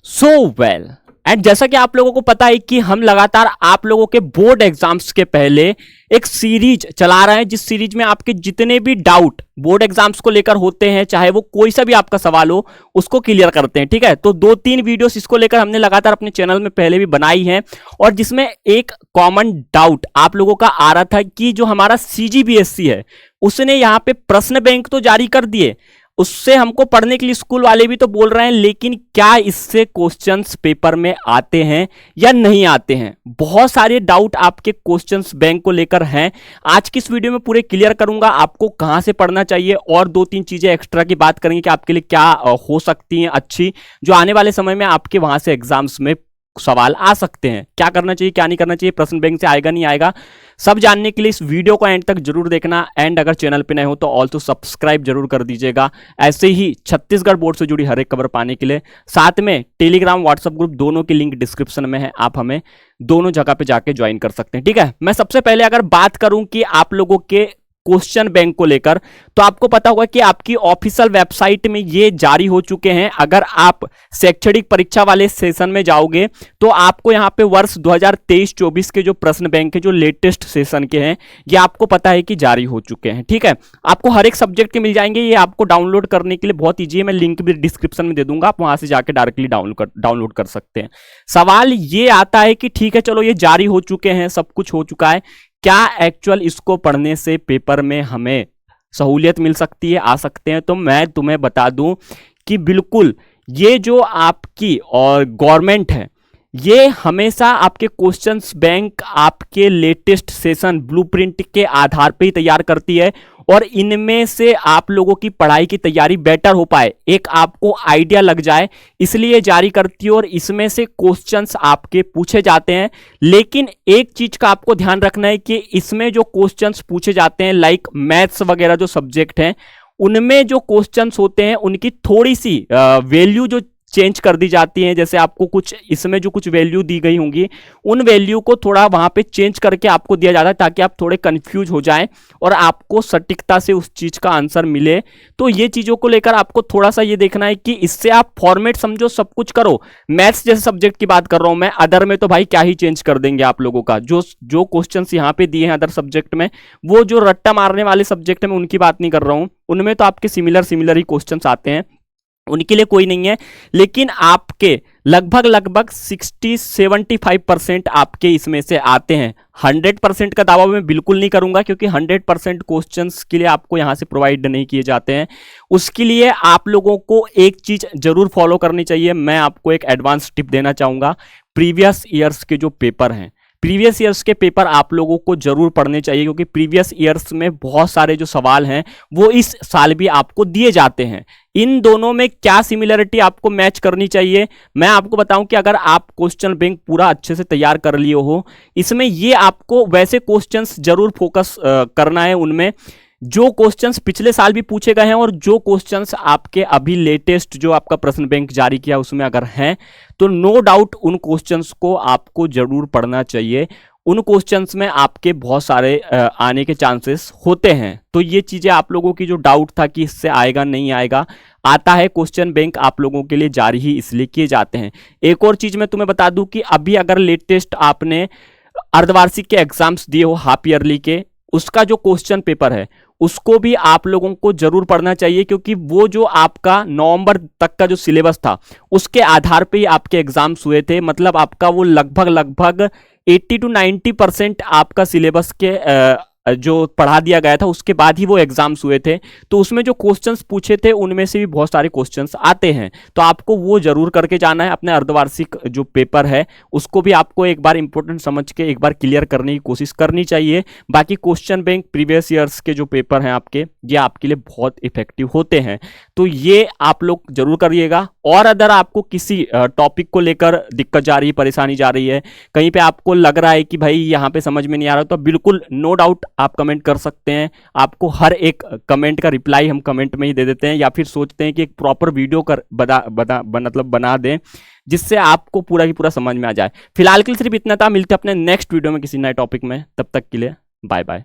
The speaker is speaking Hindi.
सो वेल एंड जैसा कि आप लोगों को पता है कि हम लगातार आप लोगों के बोर्ड एग्जाम्स के पहले एक सीरीज चला रहे हैं, जिस सीरीज में आपके जितने भी डाउट बोर्ड एग्जाम्स को लेकर होते हैं, चाहे वो कोई सा भी आपका सवाल हो, उसको क्लियर करते हैं। ठीक है, तो 2-3 वीडियोस इसको लेकर हमने लगातार अपने चैनल में पहले भी बनाई हैं, और जिसमें एक कॉमन डाउट आप लोगों का आ रहा था कि जो हमारा CGBSC है उसने यहाँ पे प्रश्न बैंक तो जारी कर दिए, उससे हमको पढ़ने के लिए स्कूल वाले भी तो बोल रहे हैं, लेकिन क्या इससे क्वेश्चंस पेपर में आते हैं या नहीं आते हैं? बहुत सारे डाउट आपके क्वेश्चंस बैंक को लेकर हैं। आज की इस वीडियो में पूरे क्लियर करूंगा आपको कहां से पढ़ना चाहिए, और 2-3 चीजें एक्स्ट्रा की बात करेंगे कि आपके लिए क्या हो सकती हैं अच्छी, जो आने वाले समय में आपके वहां से एग्जाम्स में सवाल आ सकते हैं। क्या करना चाहिए, क्या नहीं करना चाहिए, प्रश्न बैंक से आएगा नहीं आएगा, सब जानने के लिए इस वीडियो को एंड तक जरूर देखना। एंड अगर चैनल पे नए हो तो ऑल्सो सब्सक्राइब जरूर कर दीजिएगा, ऐसे ही छत्तीसगढ़ बोर्ड से जुड़ी हर एक खबर पाने के लिए। साथ में टेलीग्राम व्हाट्सएप ग्रुप दोनों की लिंक डिस्क्रिप्शन में है, आप हमें दोनों जगह पे जाके ज्वाइन कर सकते हैं। ठीक है, मैं सबसे पहले अगर बात करूं कि आप लोगों के क्वेश्चन बैंक को लेकर, तो आपको पता होगा कि आपकी ऑफिशियल वेबसाइट में ये जारी हो चुके हैं। अगर आप शैक्षणिक परीक्षा वाले सेशन में जाओगे तो आपको यहाँ पे वर्ष 2023-24 के जो प्रश्न बैंक के जो लेटेस्ट सेशन के हैं, ये आपको पता है कि जारी हो चुके हैं। ठीक है, आपको हर एक सब्जेक्ट के मिल जाएंगे, ये आपको डाउनलोड करने के लिए बहुत ईजी है, मैं लिंक भी डिस्क्रिप्शन में दे दूंगा, आप वहां से जाकर डायरेक्टली डाउनलोड कर सकते हैं। सवाल ये आता है कि ठीक है चलो ये जारी हो चुके हैं, सब कुछ हो चुका है, क्या एक्चुअल इसको पढ़ने से पेपर में हमें सहूलियत मिल सकती है, आ सकते हैं? तो मैं तुम्हें बता दूं कि बिल्कुल ये जो आपकी और गवर्नमेंट है, ये हमेशा आपके क्वेश्चंस बैंक आपके लेटेस्ट सेशन ब्लूप्रिंट के आधार पर ही तैयार करती है, और इनमें से आप लोगों की पढ़ाई की तैयारी बेटर हो पाए, एक आपको आइडिया लग जाए, इसलिए जारी करती है, और इसमें से क्वेश्चंस आपके पूछे जाते हैं। लेकिन एक चीज का आपको ध्यान रखना है कि इसमें जो क्वेश्चंस पूछे जाते हैं, लाइक मैथ्स वगैरह जो सब्जेक्ट हैं, उनमें जो क्वेश्चंस होते हैं उनकी थोड़ी सी वैल्यू जो चेंज कर दी जाती है। जैसे आपको कुछ इसमें जो कुछ वैल्यू दी गई होंगी, उन वैल्यू को थोड़ा वहां पे चेंज करके आपको दिया जाता है, ताकि आप थोड़े कंफ्यूज हो जाएं और आपको सटीकता से उस चीज का आंसर मिले। तो ये चीजों को लेकर आपको थोड़ा सा ये देखना है कि इससे आप फॉर्मेट समझो, सब कुछ करो। मैथ्स जैसे सब्जेक्ट की बात कर रहा हूं मैं, अदर में तो भाई क्या ही चेंज कर देंगे आप लोगों का। जो क्वेश्चन यहाँ पे दिए हैं अदर सब्जेक्ट में, वो जो रट्टा मारने वाले सब्जेक्ट में उनकी बात नहीं कर रहा हूं, उनमें तो आपके सिमिलर ही क्वेश्चन आते हैं, उनके लिए कोई नहीं है। लेकिन आपके लगभग 60-75% आपके इसमें से आते हैं। 100% का दावा मैं बिल्कुल नहीं करूंगा, क्योंकि 100% क्वेश्चंस के लिए आपको यहां से प्रोवाइड नहीं किए जाते हैं। उसके लिए आप लोगों को एक चीज जरूर फॉलो करनी चाहिए, मैं आपको एक एडवांस टिप देना चाहूंगा। प्रीवियस ईयर्स के जो पेपर हैं, प्रीवियस ईयर्स के पेपर आप लोगों को जरूर पढ़ने चाहिए, क्योंकि प्रीवियस ईयर्स में बहुत सारे जो सवाल हैं वो इस साल भी आपको दिए जाते हैं। इन दोनों में क्या सिमिलरिटी आपको मैच करनी चाहिए, मैं आपको बताऊं कि अगर आप क्वेश्चन बैंक पूरा अच्छे से तैयार कर लिए हो, इसमें ये आपको वैसे क्वेश्चंस जरूर फोकस करना है उनमें जो क्वेश्चंस पिछले साल भी पूछे गए हैं, और जो क्वेश्चंस आपके अभी लेटेस्ट जो आपका प्रश्न बैंक जारी किया उसमें अगर हैं, तो नो डाउट उन क्वेश्चंस को आपको जरूर पढ़ना चाहिए। उन क्वेश्चंस में आपके बहुत सारे आने के चांसेस होते हैं। तो ये चीजें आप लोगों की जो डाउट था कि इससे आएगा नहीं आएगा, आता है। क्वेश्चन बैंक आप लोगों के लिए जारी ही इसलिए किए जाते हैं। एक और चीज मैं तुम्हें बता दूं कि अभी अगर लेटेस्ट आपने अर्धवार्षिक के एग्जाम्स दिए हो, हाफ ईयरली के, उसका जो क्वेश्चन पेपर है उसको भी आप लोगों को जरूर पढ़ना चाहिए, क्योंकि वो जो आपका नवंबर तक का जो सिलेबस था उसके आधार पे ही आपके एग्जाम्स हुए थे। मतलब आपका वो लगभग 80-90% आपका सिलेबस के जो पढ़ा दिया गया था उसके बाद ही वो एग्जाम्स हुए थे। तो उसमें जो क्वेश्चंस पूछे थे उनमें से भी बहुत सारे क्वेश्चंस आते हैं, तो आपको वो जरूर करके जाना है। अपने अर्धवार्षिक जो पेपर है उसको भी आपको एक बार इंपॉर्टेंट समझ के एक बार क्लियर करने की कोशिश करनी चाहिए। बाकी क्वेश्चन बैंक प्रीवियस ईयर्स के जो पेपर हैं आपके, ये आपके लिए बहुत इफेक्टिव होते हैं, तो ये आप लोग जरूर करिएगा। और अगर आपको किसी टॉपिक को लेकर दिक्कत जा रही है, परेशानी जा रही है, कहीं पे आपको लग रहा है कि भाई यहाँ पे समझ में नहीं आ रहा, तो बिल्कुल नो डाउट आप कमेंट कर सकते हैं। आपको हर एक कमेंट का रिप्लाई हम कमेंट में ही दे देते हैं, या फिर सोचते हैं कि एक प्रॉपर वीडियो कर बना दें जिससे आपको पूरा की पूरा समझ में आ जाए। फिलहाल के लिए सिर्फ इतना था, मिलते हैं अपने नेक्स्ट वीडियो में किसी नए टॉपिक में, तब तक के लिए बाय बाय।